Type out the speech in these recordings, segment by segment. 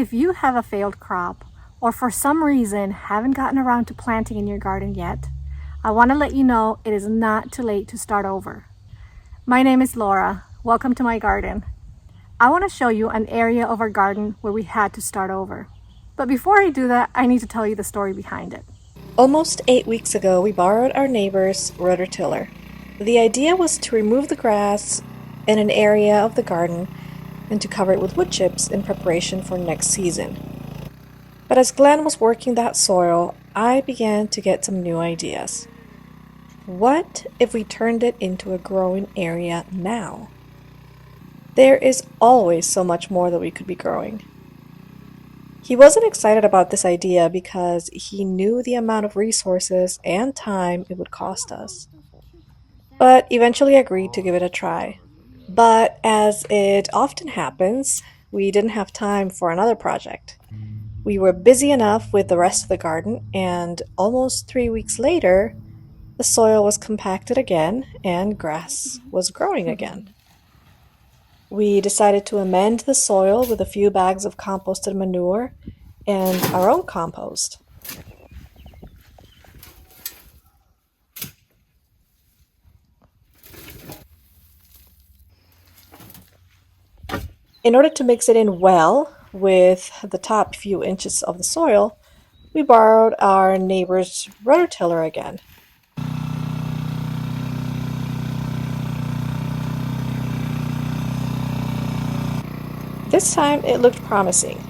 If you have a failed crop, or for some reason haven't gotten around to planting in your garden yet, I want to let you know it is not too late to start over. My name is Laura. Welcome to my garden. I want to show you an area of our garden where we had to start over. But before I do that, I need to tell you the story behind it. Almost 8 weeks ago, we borrowed our neighbor's rototiller. The idea was to remove the grass in an area of the garden and to cover it with wood chips in preparation for next season. But as Glenn was working that soil, I began to get some new ideas. What if we turned it into a growing area now? There is always so much more that we could be growing. He wasn't excited about this idea because he knew the amount of resources and time it would cost us, but eventually agreed to give it a try. But as it often happens, we didn't have time for another project. We were busy enough with the rest of the garden, and almost 3 weeks later, the soil was compacted again and grass was growing again. We decided to amend the soil with a few bags of composted manure and our own compost. In order to mix it in well with the top few inches of the soil, we borrowed our neighbor's rototiller again. This time it looked promising.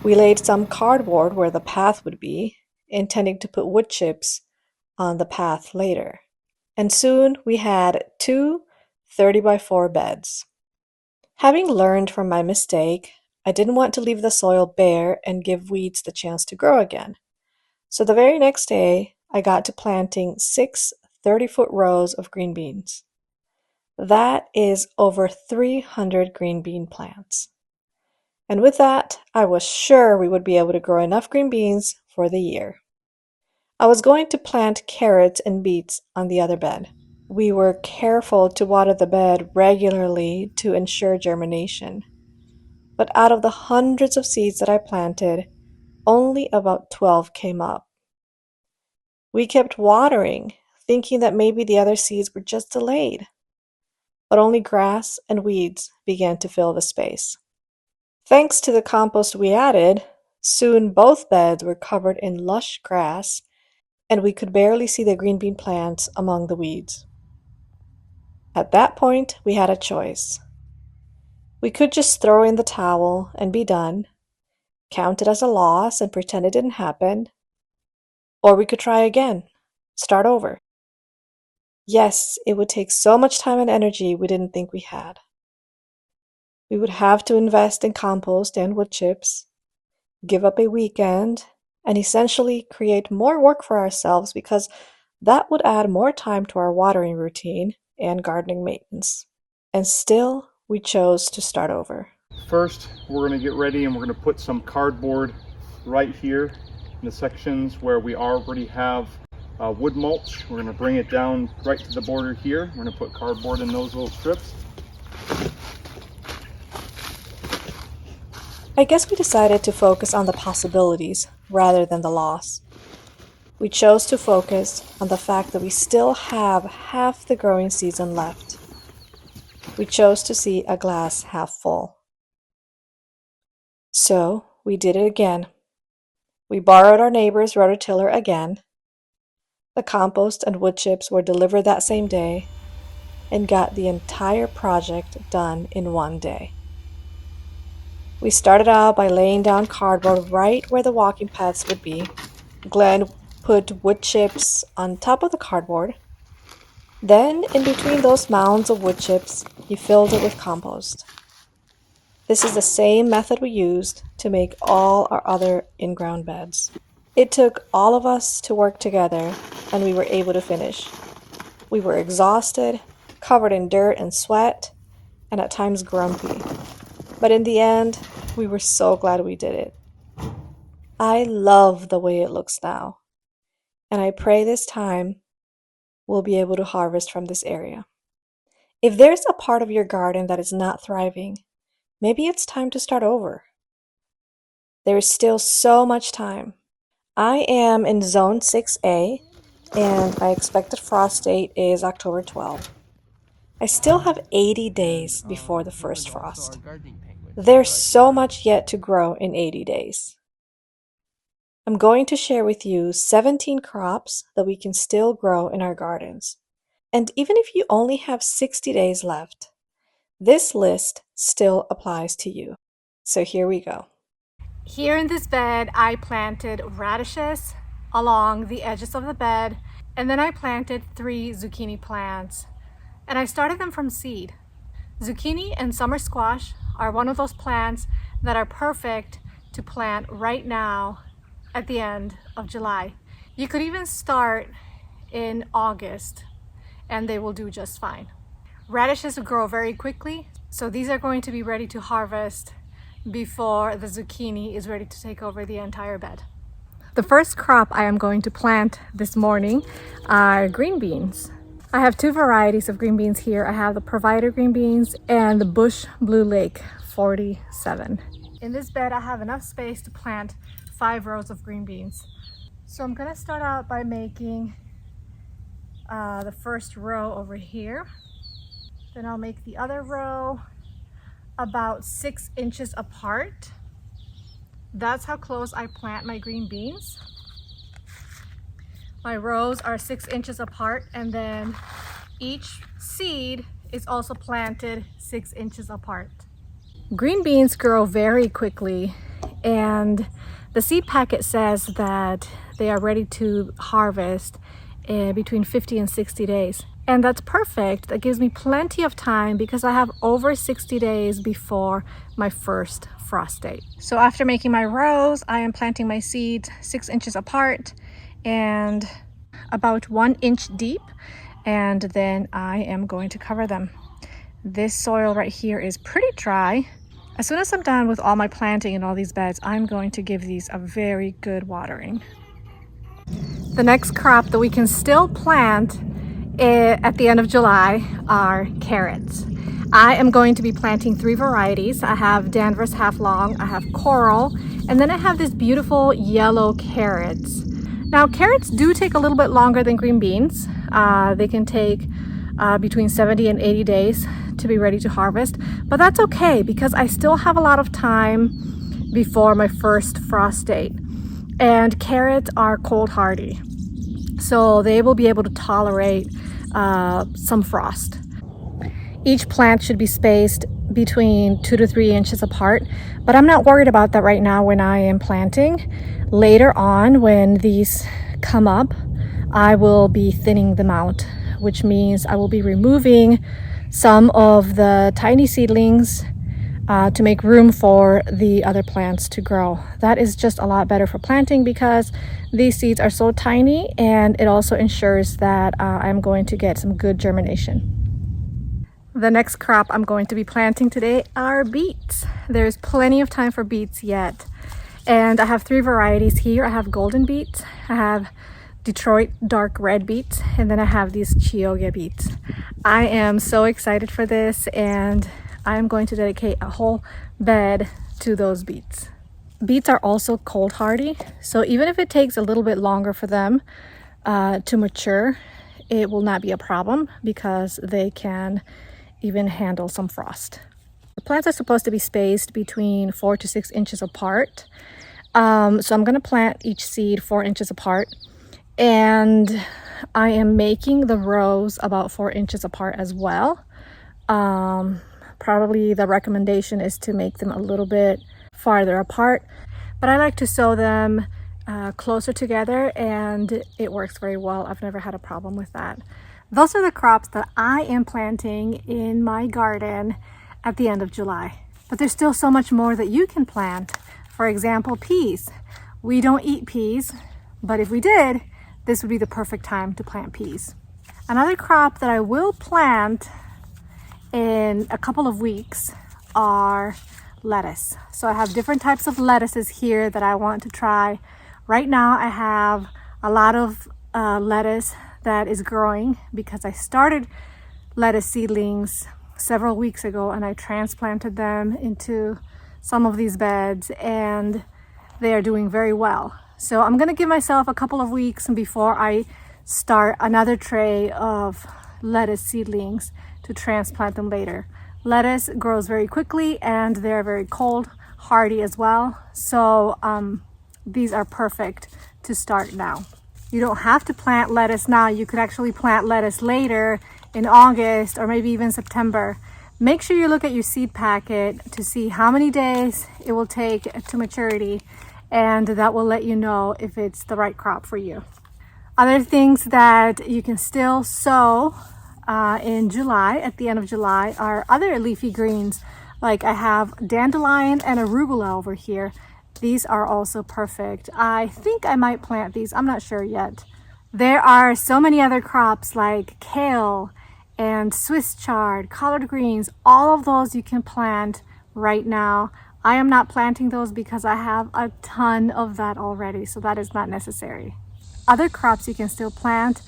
We laid some cardboard where the path would be, intending to put wood chips on the path later. And soon we had two 30 by 4 beds. Having learned from my mistake, I didn't want to leave the soil bare and give weeds the chance to grow again. So the very next day, I got to planting 6 30-foot rows of green beans. That is over 300 green bean plants. And with that, I was sure we would be able to grow enough green beans for the year. I was going to plant carrots and beets on the other bed. We were careful to water the bed regularly to ensure germination. But out of the hundreds of seeds that I planted, only about 12 came up. We kept watering, thinking that maybe the other seeds were just delayed. But only grass and weeds began to fill the space. Thanks to the compost we added, soon both beds were covered in lush grass, and we could barely see the green bean plants among the weeds. At that point, we had a choice. We could just throw in the towel and be done, count it as a loss and pretend it didn't happen, or we could try again, start over. Yes, it would take so much time and energy we didn't think we had. We would have to invest in compost and wood chips, give up a weekend, and essentially create more work for ourselves because that would add more time to our watering routine and gardening maintenance. And still, we chose to start over. First, we're going to get ready and we're going to put some cardboard right here in the sections where we already have wood mulch. We're going to bring it down right to the border here. We're going to put cardboard in those little strips. I guess we decided to focus on the possibilities rather than the loss. We chose to focus on the fact that we still have half the growing season left. We chose to see a glass half full. So we did it again. We borrowed our neighbor's rototiller again. The compost and wood chips were delivered that same day and got the entire project done in one day. We started out by laying down cardboard right where the walking paths would be. Glenn put wood chips on top of the cardboard. Then, in between those mounds of wood chips, he filled it with compost. This is the same method we used to make all our other in-ground beds. It took all of us to work together, and we were able to finish. We were exhausted, covered in dirt and sweat, and at times grumpy. But in the end, we were so glad we did it. I love the way it looks now, and I pray this time we'll be able to harvest from this area. If there's a part of your garden that is not thriving, maybe it's time to start over. There is still so much time. I am in Zone 6A, and my expected frost date is October 12th. I still have 80 days before the first frost. There's so much yet to grow in 80 days. I'm going to share with you 17 crops that we can still grow in our gardens. And even if you only have 60 days left, this list still applies to you. So here we go. Here in this bed, I planted radishes along the edges of the bed, and then I planted 3 zucchini plants, and I started them from seed. Zucchini and summer squash are one of those plants that are perfect to plant right now at the end of July. You could even start in August and they will do just fine. Radishes grow very quickly, so these are going to be ready to harvest before the zucchini is ready to take over the entire bed. The first crop I am going to plant this morning are green beans. I have 2 varieties of green beans here. I have the Provider green beans and the Bush Blue Lake 47. In this bed, I have enough space to plant 5 rows of green beans. So I'm gonna start out by making the first row over here. Then I'll make the other row about 6 inches apart. That's how close I plant my green beans. My rows are 6 inches apart, and then each seed is also planted 6 inches apart. Green beans grow very quickly, and the seed packet says that they are ready to harvest between 50 and 60 days. And that's perfect. That gives me plenty of time because I have over 60 days before my first frost date. So after making my rows, I am planting my seeds 6 inches apart and about 1 inch deep, and then I am going to cover them. This soil right here is pretty dry. As soon as I'm done with all my planting in all these beds, I'm going to give these a very good watering. The next crop that we can still plant at the end of July are carrots. I am going to be planting 3 varieties. I have Danvers Half Long, I have Coral, and then I have this beautiful yellow carrots. Now carrots do take a little bit longer than green beans. They can take between 70 and 80 days to be ready to harvest, but that's okay because I still have a lot of time before my first frost date. And carrots are cold hardy, so they will be able to tolerate some frost. Each plant should be spaced between 2 to 3 inches apart, but I'm not worried about that right now when I am planting. Later on, when these come up, I will be thinning them out, which means I will be removing some of the tiny seedlings to make room for the other plants to grow. That is just a lot better for planting because these seeds are so tiny, and it also ensures that I'm going to get some good germination. The next crop I'm going to be planting today are beets. There's plenty of time for beets yet. And I have 3 varieties here. I have golden beets, I have Detroit dark red beets, and then I have these Chioggia beets. I am so excited for this, and I'm going to dedicate a whole bed to those beets. Beets are also cold hardy, so even if it takes a little bit longer for them to mature, it will not be a problem because they can even handle some frost. The plants are supposed to be spaced between 4 to 6 inches apart. So I'm going to plant each seed 4 inches apart, and I am making the rows about 4 inches apart as well. Probably the recommendation is to make them a little bit farther apart, but I like to sow them closer together, and it works very well. I've never had a problem with that. Those are the crops that I am planting in my garden at the end of July. But there's still so much more that you can plant. For example, peas. We don't eat peas, but if we did, this would be the perfect time to plant peas. Another crop that I will plant in a couple of weeks are lettuce. So I have different types of lettuces here that I want to try. Right now I have a lot of lettuce that is growing because I started lettuce seedlings several weeks ago and I transplanted them into some of these beds, and they are doing very well. So I'm gonna give myself a couple of weeks before I start another tray of lettuce seedlings to transplant them later. Lettuce grows very quickly and they're very cold hardy as well. So these are perfect to start now. You don't have to plant lettuce now. You could actually plant lettuce later in August or maybe even September. Make sure you look at your seed packet to see how many days it will take to maturity, and that will let you know if it's the right crop for you. Other things that you can still sow in July, at the end of July, are other leafy greens. Like I have dandelion and arugula over here. These are also perfect. I think I might plant these. I'm not sure yet. There are so many other crops like kale and Swiss chard, collard greens. All of those you can plant right now. I am not planting those because I have a ton of that already, so that is not necessary. Other crops you can still plant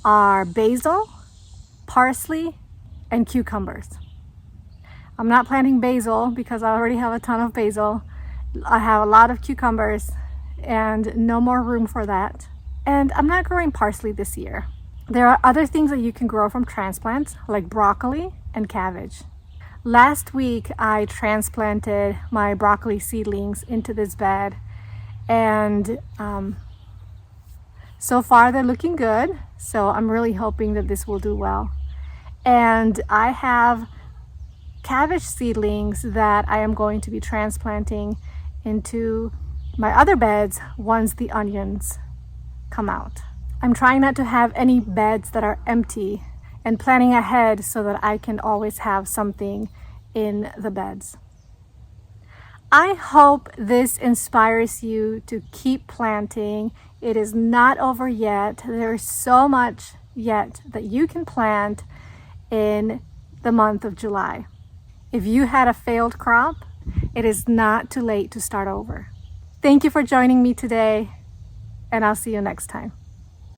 are basil, parsley, and cucumbers. I'm not planting basil because I already have a ton of basil. I have a lot of cucumbers and no more room for that. And I'm not growing parsley this year. There are other things that you can grow from transplants, like broccoli and cabbage. Last week, I transplanted my broccoli seedlings into this bed, and so far they're looking good. So I'm really hoping that this will do well. And I have cabbage seedlings that I am going to be transplanting into my other beds once the onions come out. I'm trying not to have any beds that are empty and planning ahead so that I can always have something in the beds. I hope this inspires you to keep planting. It is not over yet. There's so much yet that you can plant in the month of July. If you had a failed crop, it is not too late to start over. Thank you for joining me today, and I'll see you next time.